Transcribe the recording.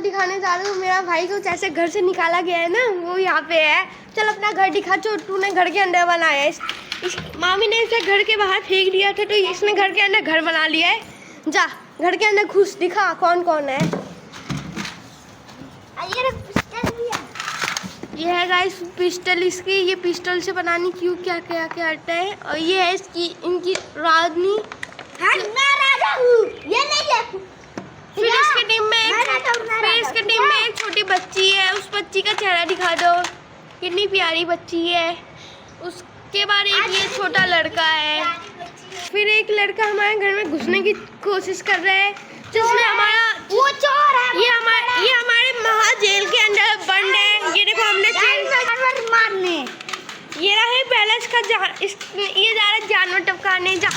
दिखाने जा रही हूँ। मेरा भाई को जैसे घर से निकाला गया है ना, वो यहाँ पे है। चल अपना घर दिखा जो तूने घर के अंदर बनाया है। इस मामी ने इसे घर के बाहर फेंक दिया था, तो इसने घर के अंदर घर बना लिया है। जा घर के अंदर घुस, दिखा कौन कौन है। ये है गाइस पिस्टल इसकी। ये पिस्टल से बनानी क्यों क्या क्या क्या आता है। और ये है इसकी इनकी राजनी। ये नहीं है। फिर इसके टीम में एक छोटी बच्ची है। उस बच्ची का चेहरा दिखा दो, कितनी प्यारी बच्ची है। उसके बाद एक ये छोटा लड़का है। फिर एक लड़का हमारे घर में घुसने की कोशिश कर रहा है, जिसमें हमारा वो चोर है। ये हमारे महा जेल के अंदर बंद है। ये देखो हमने मारने ये रहा है पहले इसका ये जा रहा है जानवर टपकाने। जा